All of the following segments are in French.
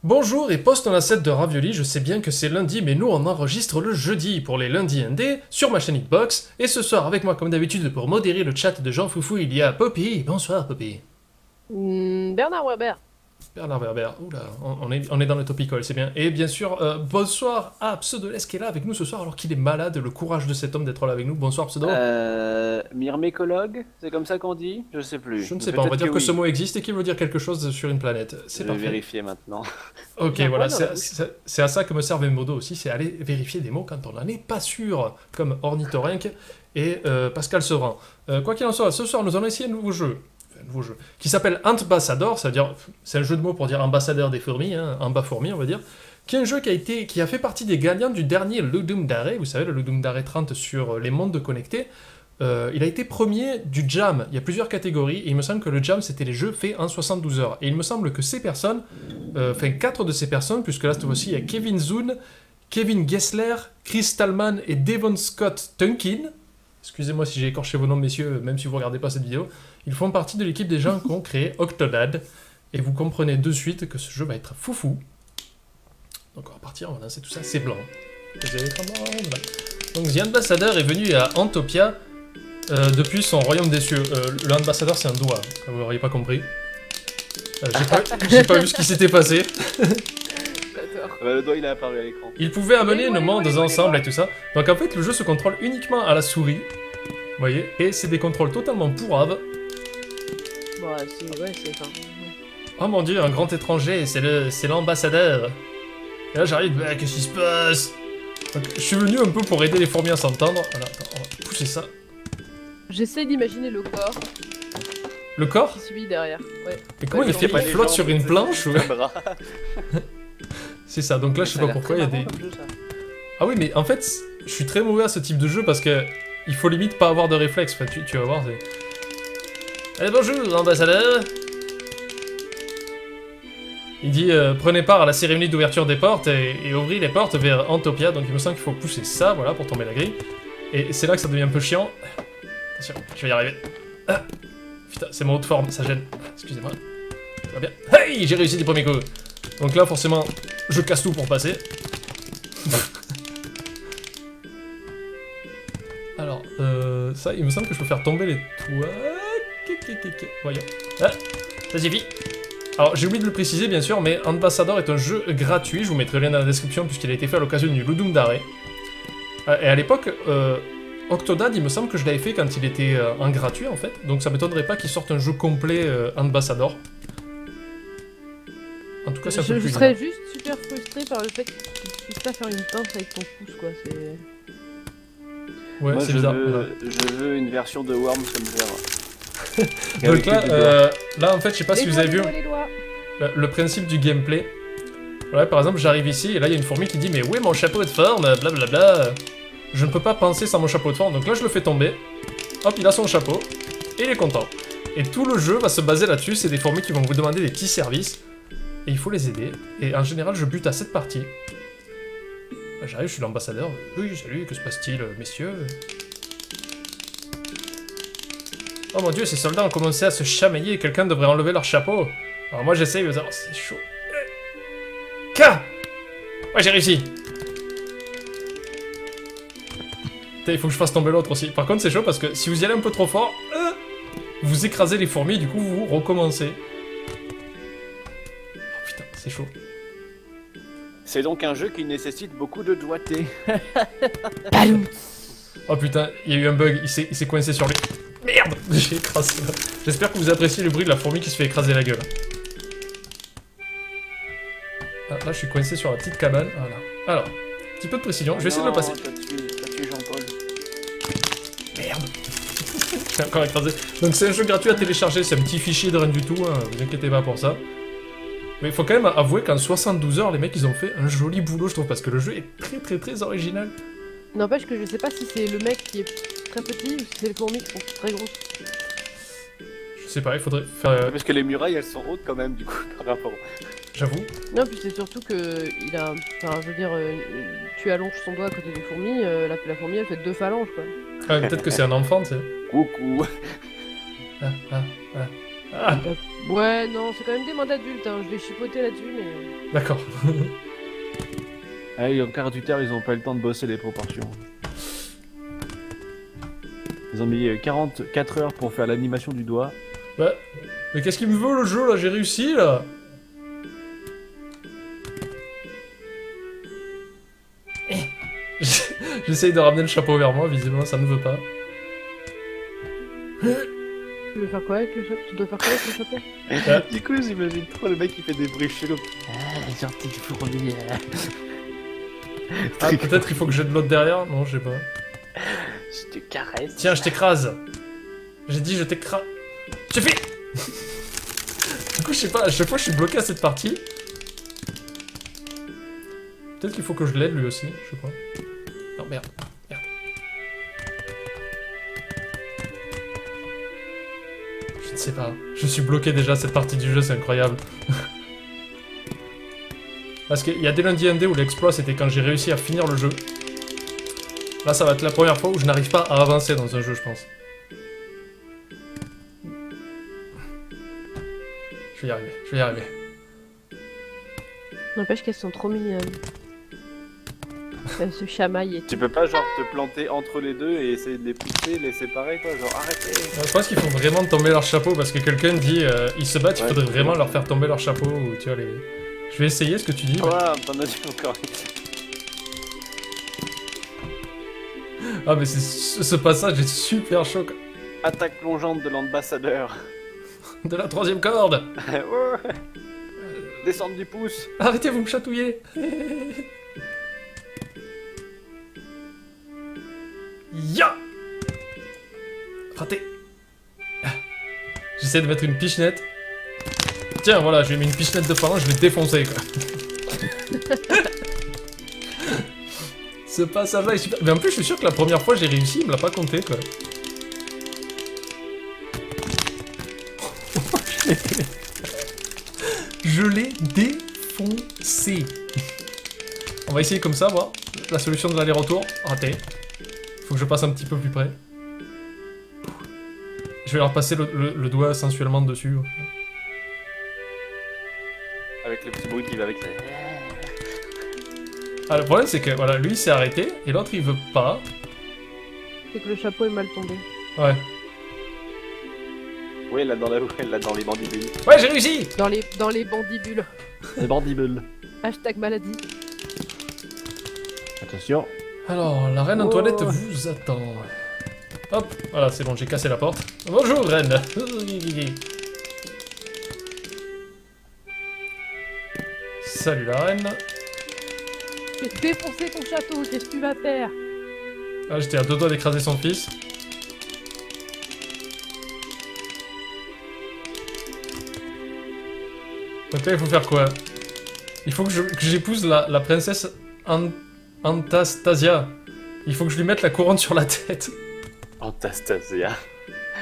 Bonjour et post en assiette de ravioli, je sais bien que c'est lundi, mais nous on enregistre le jeudi pour les lundis indés sur ma chaîne Hitbox. Et ce soir, avec moi comme d'habitude pour modérer le chat de Jean Foufou, il y a Poppy. Bonsoir Poppy. Bernard Werber. Bernard Werber, oula, on est dans le topical, c'est bien. Et bien sûr, bonsoir à Pseudoles qui est là avec nous ce soir alors qu'il est malade, le courage de cet homme d'être là avec nous. Bonsoir Pseudo. Myrmécologue, c'est comme ça qu'on dit? Je sais plus. Je ne sais pas, on va dire que ce mot existe et qu'il veut dire quelque chose sur une planète. C'est parfait. Je vais vérifier maintenant. Ok, voilà, c'est à ça que me servent mes modos aussi, c'est aller vérifier des mots quand on n'en est pas sûr, comme Ornithorynque et Pascal Sevran. Quoi qu'il en soit, ce soir nous allons essayer un nouveau jeu qui s'appelle Antbassador, c'est-à-dire, c'est un jeu de mots pour dire ambassadeur des fourmis, hein, amba-fourmi on va dire, qui est un jeu qui a fait partie des gagnants du dernier Ludum Dare, vous savez, le Ludum Dare 30 sur les mondes connectés. Il a été premier du Jam, il y a plusieurs catégories, et il me semble que le Jam c'était les jeux faits en 72 heures. Et il me semble que ces personnes, enfin 4 de ces personnes, puisque là cette fois-ci il y a Kevin Zoon, Kevin Gessler, Chris Stallman et Devon Scott Tunkin. Excusez-moi si j'ai écorché vos noms messieurs, même si vous ne regardez pas cette vidéo. Ils font partie de l'équipe des gens qui ont créé Octodad. Et vous comprenez de suite que ce jeu va être foufou. Donc on va partir, on va lancer tout ça, c'est blanc. Donc The Ambassador est venu à Antopia depuis son royaume des cieux. Le ambassadeur c'est un doigt, vous n'auriez pas compris. J'ai pas vu ce qui s'était passé. Le doigt il est apparu à l'écran. Il pouvait amener nos mondes ensemble et tout ça. Donc en fait le jeu se contrôle uniquement à la souris. Vous voyez, et c'est des contrôles totalement pourraves. Bah, c'est ça. Oh mon dieu, un grand étranger, c'est l'ambassadeur. Et là j'arrive, bah, qu'est-ce qui se passe? Donc, je suis venu un peu pour aider les fourmis à s'entendre. Voilà, attends, on va pousser ça. J'essaie d'imaginer le corps Le corps? qui suit derrière. Ouais. Et comment il fait? Il flotte sur une planche ou... C'est ça, donc là je sais pas pourquoi il y a des... Ah oui, mais en fait, je suis très mauvais à ce type de jeu parce que il faut limite pas avoir de réflexe, enfin, tu vas voir. Allez, bonjour, ambassadeur. Il dit prenez part à la cérémonie d'ouverture des portes et ouvrez les portes vers Antopia. Donc il me semble qu'il faut pousser ça, voilà, pour tomber la grille. Et c'est là que ça devient un peu chiant. Attention, je vais y arriver. Ah, putain, c'est mon haut de forme, ça gêne. Excusez-moi. Ça va bien. Hey, j'ai réussi du premier coup. Donc là, forcément, je casse tout pour passer. Alors, ça, il me semble que je peux faire tomber les toits. Voyons. Ah, ça suffit. Alors, j'ai oublié de le préciser, bien sûr, mais Ambassador est un jeu gratuit. Je vous mettrai le lien dans la description puisqu'il a été fait à l'occasion du Ludum Dare. Et à l'époque, Octodad, il me semble que je l'avais fait quand il était en gratuit, en fait. Donc ça m'étonnerait pas qu'il sorte un jeu complet Ambassador. En tout cas, c'est un peu plus... Je serais juste super frustré par le fait que tu puisses pas faire une pince avec ton pouce, quoi. C'est... Ouais, c'est bizarre. Je veux une version de Worms comme ça. Donc là, en fait, je sais pas si vous avez vu le principe du gameplay. Ouais, par exemple, j'arrive ici et là, il y a une fourmi qui dit « Mais où est mon chapeau de forme? Blablabla. Je ne peux pas penser sans mon chapeau de forme. » Donc là, je le fais tomber. Hop, il a son chapeau. Et il est content. Et tout le jeu va se baser là-dessus. C'est des fourmis qui vont vous demander des petits services. Et il faut les aider. Et en général, je bute à cette partie. J'arrive, je suis l'ambassadeur. Oui, salut, que se passe-t-il, messieurs? Oh mon dieu, ces soldats ont commencé à se chamailler. Quelqu'un devrait enlever leur chapeau. Alors moi, j'essaye, mais c'est chaud. K! Ouais, j'ai réussi. Putain, il faut que je fasse tomber l'autre aussi. Par contre, c'est chaud parce que si vous y allez un peu trop fort, vous écrasez les fourmis, du coup, vous recommencez. Oh putain, c'est chaud. C'est donc un jeu qui nécessite beaucoup de doigté. Oh putain, il y a eu un bug, il s'est coincé sur lui. Merde, j'ai écrasé. J'espère que vous appréciez le bruit de la fourmi qui se fait écraser la gueule. Ah, là, je suis coincé sur la petite cabane. Voilà. Alors, un petit peu de précision. Je vais essayer de le passer. T'as tué Jean-Paul. Merde. Je suis encore écrasé. Donc c'est un jeu gratuit à télécharger, c'est un petit fichier de rien du tout, hein. Vous inquiétez pas pour ça. Mais il faut quand même avouer qu'en 72 heures, les mecs, ils ont fait un joli boulot, je trouve, parce que le jeu est très original. N'empêche que je sais pas si c'est le mec qui est très petit ou si c'est les fourmis qui sont très grosses. Je sais pas, il faudrait faire... Parce que les murailles, elles sont hautes quand même, du coup, par rapport... J'avoue. Non, puis c'est surtout que il a... Enfin, je veux dire, tu allonges son doigt à côté des fourmis, la fourmi, elle fait 2 phalanges, quoi. Ah, peut-être que c'est un enfant, tu sais. Coucou. Ah, Ouais, non, c'est quand même des mains d'adultes, hein. Je vais chipoter là-dessus, mais... d'accord. Ah, les caractères, ils ont pas eu le temps de bosser les proportions. Ils ont mis 44 heures pour faire l'animation du doigt. Bah, mais qu'est-ce qu'il me veut le jeu là? J'ai réussi là. J'essaye de ramener le chapeau vers moi, visiblement ça ne veut pas. Tu veux faire quoi avec le chapeau? Tu dois faire quoi avec le chapeau? Du coup, j'imagine trop le mec qui fait des bruits chelous. Gentil fourmi. Ah, peut-être il faut que j'ai de l'autre derrière? Non, je sais pas. Je te caresse. Tiens, je t'écrase. J'ai dit je t'écrase. J'ai fait. Du coup, je sais pas, à chaque fois je suis bloqué à cette partie. Peut-être qu'il faut que je l'aide lui aussi, je sais pas. Non, merde. Merde. Je ne sais pas. Je suis bloqué déjà à cette partie du jeu, c'est incroyable. Parce qu'il y a des lundis ND où l'exploit c'était quand j'ai réussi à finir le jeu. Là, ça va être la première fois où je n'arrive pas à avancer dans un jeu, je pense. Je vais y arriver, je vais y arriver. N'empêche qu'elles sont trop mignonnes. Elles se chamaillent et tout. Tu peux pas genre te planter entre les deux et essayer de les pousser, les séparer quoi, genre arrêtez. Je pense qu'il faut vraiment tomber leur chapeau parce que quelqu'un dit ils se battent, il faudrait vraiment leur faire tomber leur chapeau ou tu vois les... Je vais essayer ce que tu dis. Ouais, t'en as dit encore. Ah mais ce passage est super chaud. Attaque plongeante de l'ambassadeur. De la troisième corde. Ouais. Descendre du pouce. Arrêtez, vous me chatouillez. Ya. Raté. J'essaie de mettre une pichenette. Tiens, voilà, j'ai mis une pichenette de parent, je l'ai défoncé, quoi. Ce passage-là est super... Mais en plus, je suis sûr que la première fois, j'ai réussi, il me l'a pas compté, quoi. Je l'ai défoncé. On va essayer comme ça, voir. La solution de l'aller-retour, raté. Faut que je passe un petit peu plus près. Je vais leur passer le doigt sensuellement dessus. Avec le petit bruit qui va avec ça. Ah, le problème c'est que voilà, lui il s'est arrêté et l'autre il veut pas. C'est que le chapeau est mal tombé. Ouais. Oui, là dans les bandibules. Ouais, j'ai réussi. Dans les bandibules. Les bandibules. Hashtag maladie. Attention. Alors, la reine en Oh. toilette vous attend. Hop, voilà, c'est bon, j'ai cassé la porte. Bonjour, reine. Salut la reine. Je vais défoncer ton château, qu'est-ce que tu vas faire? Ah, j'étais à deux doigts d'écraser son fils. Donc là, il faut faire quoi? Il faut que j'épouse la princesse Anastasia. Il faut que je lui mette la couronne sur la tête. Anastasia.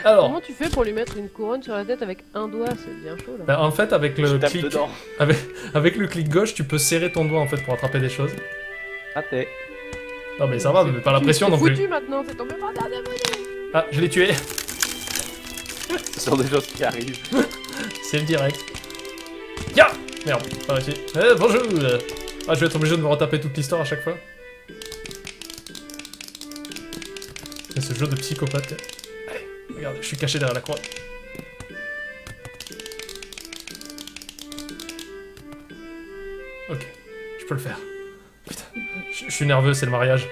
Alors, Comment tu fais pour lui mettre une couronne sur la tête avec un doigt? C'est bien chaud là. bah, en fait, avec Je le tape clic, dedans. avec le clic gauche, tu peux serrer ton doigt en fait pour attraper des choses. Raté. Non mais ça va, mais pas la pression non plus. C'est foutu maintenant, c'est tombé par terre de monnaie. Ah, je l'ai tué. Ce sont des choses qui arrivent. C'est le direct. Ya. Merde, pas réussi. Bonjour. Ah, je vais être obligé de me retaper toute l'histoire à chaque fois. C'est ce jeu de psychopathe. Allez, regarde, je suis caché derrière la croix. Ok, je peux le faire. Putain, je suis nerveux, c'est le mariage.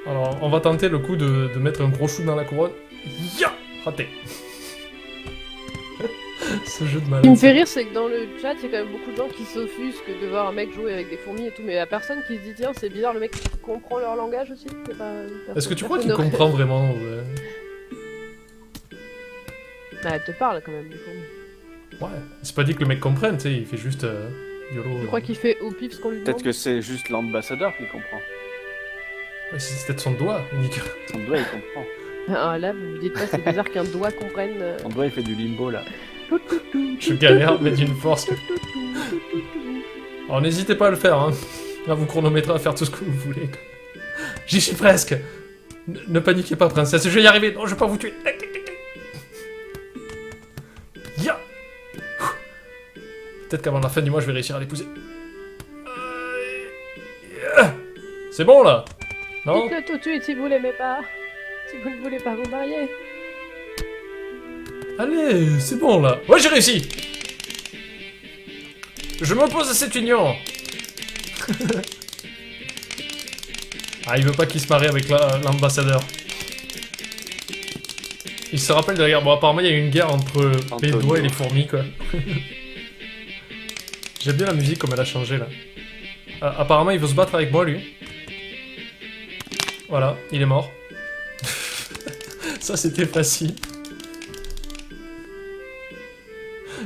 Alors, on va tenter le coup de mettre un gros chou dans la couronne. Ya. Raté. Ce jeu de Ce malade. qui me fait rire, c'est que dans le chat, il y a quand même beaucoup de gens qui s'offusquent de voir un mec jouer avec des fourmis et tout, mais il y a personne qui se dit tiens, c'est bizarre, le mec comprend leur langage aussi. C'est pas, Est-ce que tu crois qu'il personne comprend vraiment ouais. Bah, elle te parle quand même, des fourmis. Ouais, c'est pas dit que le mec comprenne, tu sais, il fait juste YOLO. Tu crois qu'il fait au pif ce qu'on lui demande? Peut-être que c'est juste l'ambassadeur qui comprend. Ouais, c'est peut-être son doigt, unique. Son doigt il comprend. Ah là, vous me dites pas, c'est bizarre qu'un doigt comprenne. Son doigt il fait du limbo là. Je galère, mais d'une force. Alors n'hésitez pas à le faire, hein. Là, vous chronométrez à faire tout ce que vous voulez. J'y suis presque. Ne paniquez pas, princesse, je vais y arriver. Non, je vais pas vous tuer. Peut-être qu'avant la fin du mois, je vais réussir à l'épouser. C'est bon, là? Non? Dites-le tout de suite si vous l'aimez pas. Si vous ne voulez pas vous marier. Allez, c'est bon, là. Ouais, j'ai réussi! Je m'oppose à cette union! Ah, il veut pas qu'il se marie avec l'ambassadeur. Il se rappelle de la guerre. Bon, apparemment, il y a eu une guerre entre les doigts et les fourmis, quoi. J'aime bien la musique comme elle a changé, là. Apparemment, il veut se battre avec moi, lui. Voilà, il est mort. Ça, c'était facile.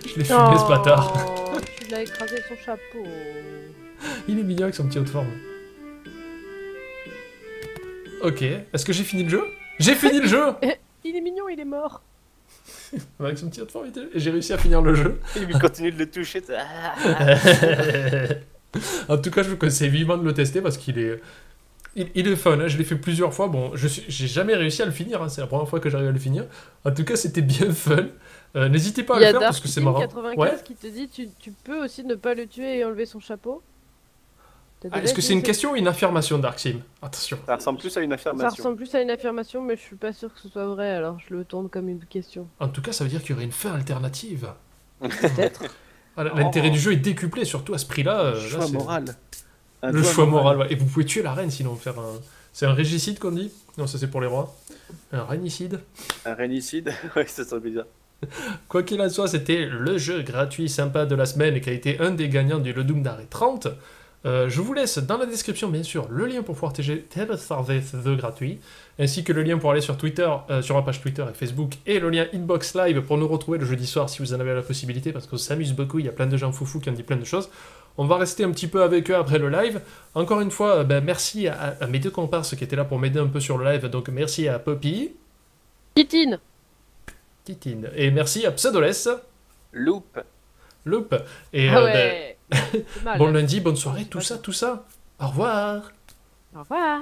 Je l'ai fumé, ce bâtard. Tu l'as écrasé son chapeau. Il est mignon avec son petit haut de forme. Ok, est-ce que j'ai fini le jeu? J'ai fini le jeu! Il est mignon, il est mort. Avec son petit haut de forme, j'ai réussi à finir le jeu. Il continue de le toucher. En tout cas, je vous conseille vivement de le tester parce qu'il est... Il est fun, hein. Je l'ai fait plusieurs fois. Bon, j'ai jamais réussi à le finir, hein. C'est la première fois que j'arrive à le finir. En tout cas, c'était bien fun. N'hésitez pas à le faire parce que c'est marrant. Il y a Dark 95 qui te dit tu peux aussi ne pas le tuer et enlever son chapeau. Est-ce que c'est une question ou une affirmation, Dark Sim? Attention. Ça ressemble plus à une affirmation. Ça ressemble plus à une affirmation, mais je suis pas sûr que ce soit vrai, alors je le tourne comme une question. En tout cas, ça veut dire qu'il y aurait une fin alternative. Peut-être. Voilà, l'intérêt du jeu est décuplé, surtout à ce prix-là. Choix moral. Le choix moral, ouais. Et vous pouvez tuer la reine sinon, faire un... C'est un régicide qu'on dit? Non, ça c'est pour les rois. Un rénicide. Un rénicide. Ouais, ça serait bizarre. Quoi qu'il en soit, c'était le jeu gratuit sympa de la semaine et qui a été un des gagnants du Le Doom d'Arrêt 30. Je vous laisse dans la description, bien sûr, le lien pour pouvoir télécharger ce gratuit, ainsi que le lien pour aller sur Twitter, sur ma page Twitter et Facebook, et le lien Inbox Live pour nous retrouver le jeudi soir si vous en avez la possibilité, parce qu'on s'amuse beaucoup, il y a plein de gens foufous qui ont dit plein de choses. On va rester un petit peu avec eux après le live. Encore une fois, merci à mes deux comparses qui étaient là pour m'aider un peu sur le live, donc merci à Poppy. Titine. Et merci à Pseudoless. Loop. Et Ah ouais. bon lundi, bonne soirée, tout ça. Au revoir. Au revoir.